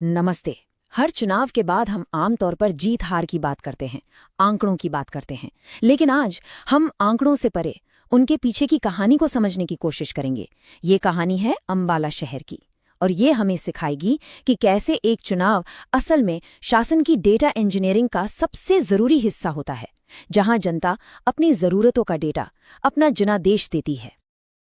नमस्ते। हर चुनाव के बाद हम आमतौर पर जीत हार की बात करते हैं, आंकड़ों की बात करते हैं। लेकिन आज हम आंकड़ों से परे उनके पीछे की कहानी को समझने की कोशिश करेंगे। ये कहानी है अंबाला शहर की, और ये हमें सिखाएगी कि कैसे एक चुनाव असल में शासन की डेटा इंजीनियरिंग का सबसे जरूरी हिस्सा होता है, जहां जनता अपनी जरूरतों का डेटा अपना जनादेश देती है।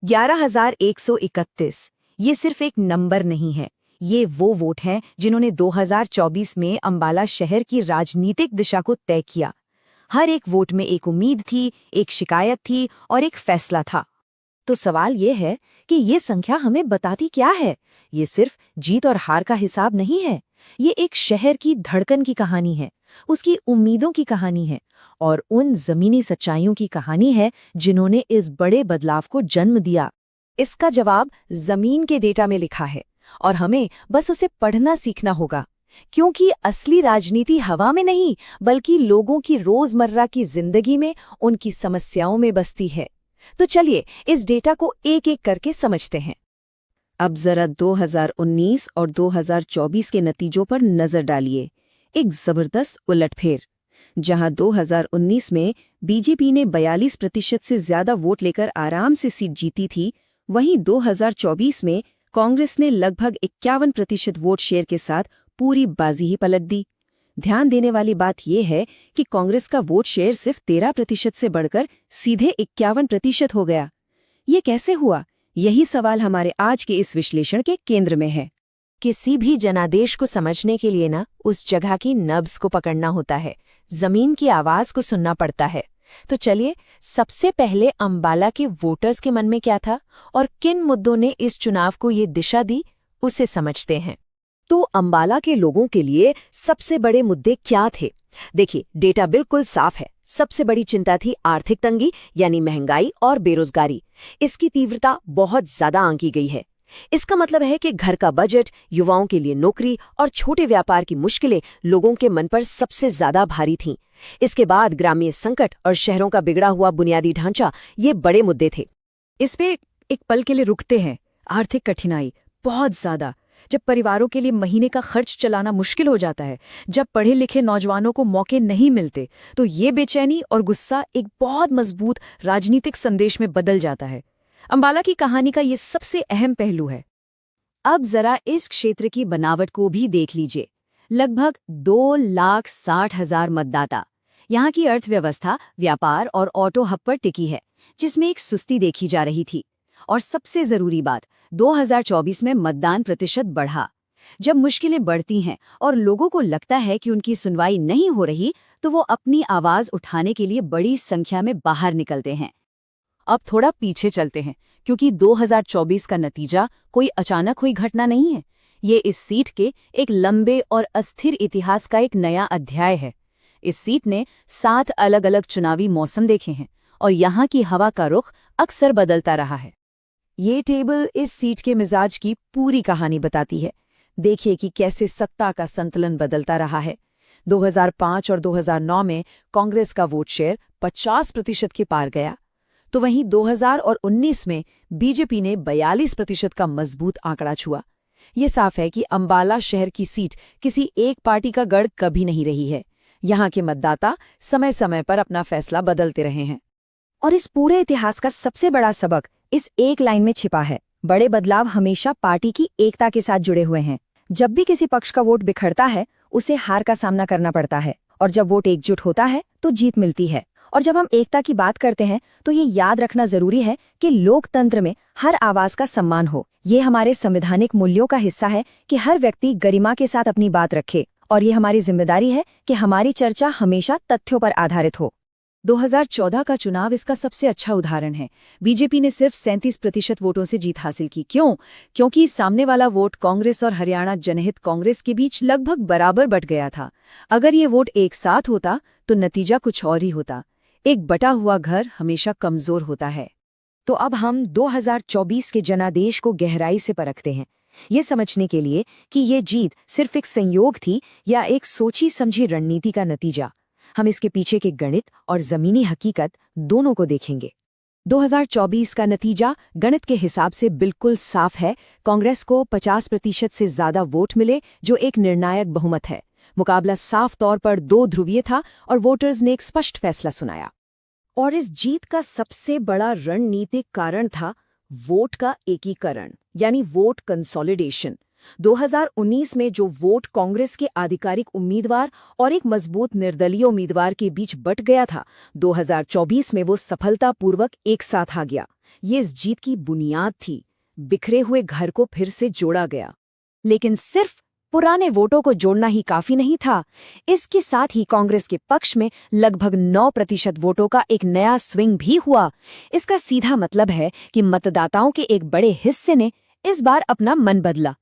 11,131 ये सिर्फ एक नंबर नहीं है, ये वो वोट हैं जिन्होंने 2024 में अंबाला शहर की राजनीतिक दिशा को तय किया। हर एक वोट में एक उम्मीद थी, एक शिकायत थी और एक फैसला था। तो सवाल ये है कि ये संख्या हमें बताती क्या है? ये सिर्फ जीत और हार का हिसाब नहीं है, ये एक शहर की धड़कन की कहानी है, उसकी उम्मीदों की कहानी है और उन जमीनी सच्चाइयों की कहानी है जिन्होंने इस बड़े बदलाव को जन्म दिया। इसका जवाब जमीन के डेटा में लिखा है और हमें बस उसे पढ़ना सीखना होगा, क्योंकि असली राजनीति हवा में नहीं बल्कि लोगों की रोजमर्रा की जिंदगी में, उनकी समस्याओं में बसती है। तो चलिए इस डेटा को एक एक करके समझते हैं। अब जरा 2019 और 2024 के नतीजों पर नजर डालिए। एक जबरदस्त उलटफेर। जहां 2019 में बीजेपी ने 42% से ज्यादा वोट लेकर आराम से सीट जीती थी, वहीं 2024 में कांग्रेस ने लगभग 51% वोट शेयर के साथ पूरी बाजी ही पलट दी। ध्यान देने वाली बात यह है कि कांग्रेस का वोट शेयर सिर्फ 13% से बढ़कर सीधे 51% हो गया। ये कैसे हुआ? यही सवाल हमारे आज के इस विश्लेषण के केंद्र में है। किसी भी जनादेश को समझने के लिए उस जगह की नब्ज को पकड़ना होता है, जमीन की आवाज को सुनना पड़ता है। तो चलिए सबसे पहले अंबाला के वोटर्स के मन में क्या था और किन मुद्दों ने इस चुनाव को ये दिशा दी, उसे समझते हैं। तो अंबाला के लोगों के लिए सबसे बड़े मुद्दे क्या थे? देखिए, डेटा बिल्कुल साफ है। सबसे बड़ी चिंता थी आर्थिक तंगी, यानी महंगाई और बेरोजगारी। इसकी तीव्रता बहुत ज्यादा आंकी गई है। इसका मतलब है कि घर का बजट, युवाओं के लिए नौकरी और छोटे व्यापार की मुश्किलें लोगों के मन पर सबसे ज्यादा भारी थीं। इसके बाद ग्रामीण संकट और शहरों का बिगड़ा हुआ बुनियादी ढांचा, ये बड़े मुद्दे थे। इस पे एक पल के लिए रुकते हैं। आर्थिक कठिनाई बहुत ज्यादा। जब परिवारों के लिए महीने का खर्च चलाना मुश्किल हो जाता है, जब पढ़े लिखे नौजवानों को मौके नहीं मिलते, तो ये बेचैनी और गुस्सा एक बहुत मजबूत राजनीतिक संदेश में बदल जाता है। अंबाला की कहानी का ये सबसे अहम पहलू है। अब जरा इस क्षेत्र की बनावट को भी देख लीजिए। लगभग 2,60,000 मतदाता। यहाँ की अर्थव्यवस्था व्यापार और ऑटो हब पर टिकी है, जिसमें एक सुस्ती देखी जा रही थी। और सबसे जरूरी बात, 2024 में मतदान प्रतिशत बढ़ा। जब मुश्किलें बढ़ती हैं और लोगों को लगता है कि उनकी सुनवाई नहीं हो रही, तो वो अपनी आवाज उठाने के लिए बड़ी संख्या में बाहर निकलते हैं। अब थोड़ा पीछे चलते हैं, क्योंकि 2024 का नतीजा कोई अचानक हुई घटना नहीं है। ये इस सीट के एक लंबे और अस्थिर इतिहास का एक नया अध्याय है। इस सीट ने 7 अलग अलग चुनावी मौसम देखे हैं और यहाँ की हवा का रुख अक्सर बदलता रहा है। ये टेबल इस सीट के मिजाज की पूरी कहानी बताती है। देखिए कि कैसे सत्ता का संतुलन बदलता रहा है। 2005 और 2009 में कांग्रेस का वोट शेयर 50% के पार गया, तो वहीं 2019 में बीजेपी ने 42% का मजबूत आंकड़ा छुआ। ये साफ है कि अंबाला शहर की सीट किसी एक पार्टी का गढ़ कभी नहीं रही है। यहाँ के मतदाता समय समय पर अपना फैसला बदलते रहे हैं। और इस पूरे इतिहास का सबसे बड़ा सबक इस एक लाइन में छिपा है। बड़े बदलाव हमेशा पार्टी की एकता के साथ जुड़े हुए हैं। जब भी किसी पक्ष का वोट बिखरता है, उसे हार का सामना करना पड़ता है, और जब वोट एकजुट होता है तो जीत मिलती है। और जब हम एकता की बात करते हैं, तो ये याद रखना जरूरी है कि लोकतंत्र में हर आवाज का सम्मान हो। ये हमारे संवैधानिक मूल्यों का हिस्सा है कि हर व्यक्ति गरिमा के साथ अपनी बात रखे, और ये हमारी जिम्मेदारी है कि हमारी चर्चा हमेशा तथ्यों पर आधारित हो। 2014 का चुनाव इसका सबसे अच्छा उदाहरण है। बीजेपी ने सिर्फ 37% वोटों से जीत हासिल की। क्यों? क्योंकि सामने वाला वोट कांग्रेस और हरियाणा जनहित कांग्रेस के बीच लगभग बराबर बट गया था। अगर ये वोट एक साथ होता तो नतीजा कुछ और ही होता। एक बटा हुआ घर हमेशा कमजोर होता है। तो अब हम 2024 के जनादेश को गहराई से परखते हैं, ये समझने के लिए कि ये जीत सिर्फ एक संयोग थी या एक सोची समझी रणनीति का नतीजा। हम इसके पीछे के गणित और जमीनी हकीकत दोनों को देखेंगे। 2024 का नतीजा गणित के हिसाब से बिल्कुल साफ है। कांग्रेस को 50% से ज्यादा वोट मिले, जो एक निर्णायक बहुमत है। मुकाबला साफ तौर पर दो ध्रुवीय था और वोटर्स ने एक स्पष्ट फैसला सुनाया। और इस जीत का सबसे बड़ा रणनीतिक कारण था वोट का एकीकरण, यानी वोट कंसोलिडेशन। 2019 में जो वोट कांग्रेस के आधिकारिक उम्मीदवार और एक मजबूत निर्दलीय उम्मीदवार के बीच बंट गया था, 2024 में वो सफलतापूर्वक एक साथ आ गया। ये इस जीत की बुनियाद थी। बिखरे हुए घर को फिर से जोड़ा गया। लेकिन सिर्फ पुराने वोटों को जोड़ना ही काफी नहीं था। इसके साथ ही कांग्रेस के पक्ष में लगभग 9% वोटों का एक नया स्विंग भी हुआ। इसका सीधा मतलब है कि मतदाताओं के एक बड़े हिस्से ने इस बार अपना मन बदला।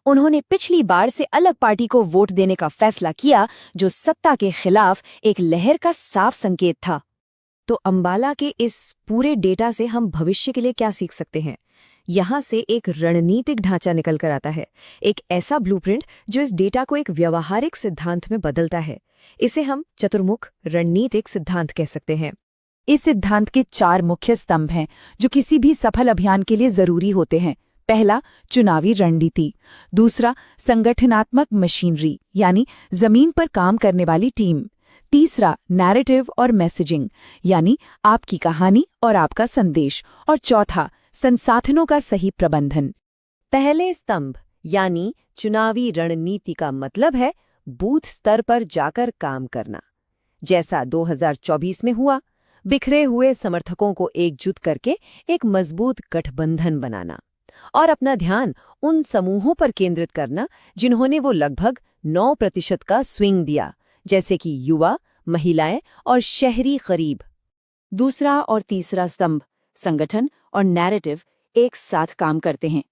उन्होंने पिछली बार से अलग पार्टी को वोट देने का फैसला किया, जो सत्ता के खिलाफ एक लहर का साफ संकेत था। तो अंबाला के इस पूरे डेटा से हम भविष्य के लिए क्या सीख सकते हैं? यहाँ से एक रणनीतिक ढांचा निकल कर आता है, एक ऐसा ब्लूप्रिंट जो इस डेटा को एक व्यावहारिक सिद्धांत में बदलता है। इसे हम चतुर्मुख रणनीतिक सिद्धांत कह सकते हैं। इस सिद्धांत के 4 मुख्य स्तंभ हैं जो किसी भी सफल अभियान के लिए जरूरी होते हैं। पहला, चुनावी रणनीति। दूसरा, संगठनात्मक मशीनरी, यानी जमीन पर काम करने वाली टीम। तीसरा, नैरेटिव और मैसेजिंग, यानी आपकी कहानी और आपका संदेश। और चौथा, संसाधनों का सही प्रबंधन। पहले स्तंभ यानी चुनावी रणनीति का मतलब है बूथ स्तर पर जाकर काम करना। जैसा 2024 में हुआ, बिखरे हुए समर्थकों को एकजुट करके एक मजबूत गठबंधन बनाना और अपना ध्यान उन समूहों पर केंद्रित करना जिन्होंने वो लगभग 9% का स्विंग दिया, जैसे कि युवा, महिलाएं और शहरी गरीब। दूसरा और तीसरा स्तंभ, संगठन और नैरेटिव, एक साथ काम करते हैं।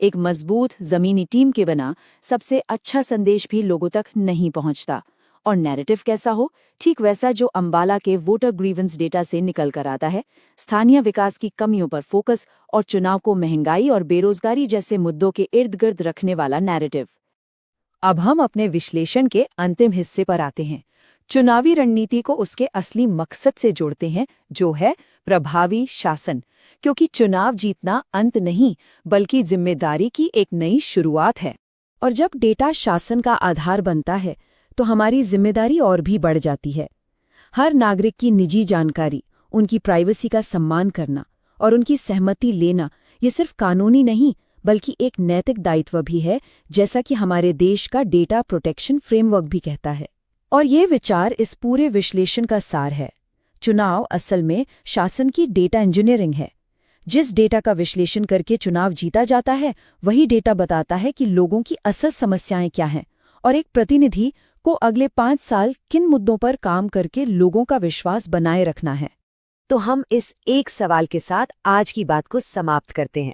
एक मजबूत जमीनी टीम के बिना सबसे अच्छा संदेश भी लोगों तक नहीं पहुंचता। और नैरेटिव कैसा हो? ठीक वैसा जो अंबाला के वोटर ग्रीवेंस डेटा से निकल कर आता है। स्थानीय विकास की कमियों पर फोकस और चुनाव को महंगाई और बेरोजगारी जैसे मुद्दों के इर्द गिर्द रखने वाला नैरेटिव। अब हम अपने विश्लेषण के अंतिम हिस्से पर आते हैं। चुनावी रणनीति को उसके असली मकसद से जोड़ते हैं, जो है प्रभावी शासन। क्योंकि चुनाव जीतना अंत नहीं, बल्कि जिम्मेदारी की एक नई शुरुआत है। और जब डेटा शासन का आधार बनता है, तो हमारी जिम्मेदारी और भी बढ़ जाती है। हर नागरिक की निजी जानकारी, उनकी प्राइवेसी का सम्मान करना और उनकी सहमति लेना, ये सिर्फ कानूनी नहीं, बल्कि एक नैतिक दायित्व भी है, जैसा कि हमारे देश का डेटा प्रोटेक्शन फ्रेमवर्क भी कहता है। और ये विचार इस पूरे विश्लेषण का सार है। चुनाव असल में शासन की डेटा इंजीनियरिंग है। जिस डेटा का विश्लेषण करके चुनाव जीता जाता है, वही डेटा बताता है कि लोगों की असल समस्याएं क्या हैं और एक प्रतिनिधि को अगले 5 साल किन मुद्दों पर काम करके लोगों का विश्वास बनाए रखना है। तो हम इस एक सवाल के साथ आज की बात को समाप्त करते हैं।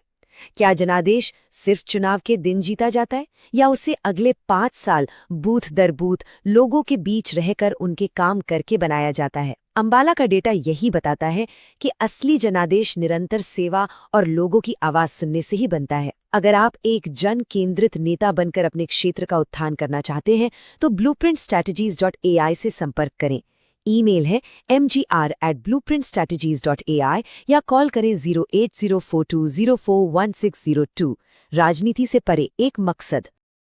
क्या जनादेश सिर्फ चुनाव के दिन जीता जाता है, या उसे अगले 5 साल बूथ दर बूथ लोगों के बीच रहकर उनके काम करके बनाया जाता है? अंबाला का डेटा यही बताता है कि असली जनादेश निरंतर सेवा और लोगों की आवाज सुनने से ही बनता है। अगर आप एक जन केंद्रित नेता बनकर अपने क्षेत्र का उत्थान करना चाहते हैं, तो blueprintstrategies.ai से संपर्क करें। ईमेल है mgr@blueprintstrategies.ai या कॉल करें 08042041602। राजनीति से परे एक मकसद।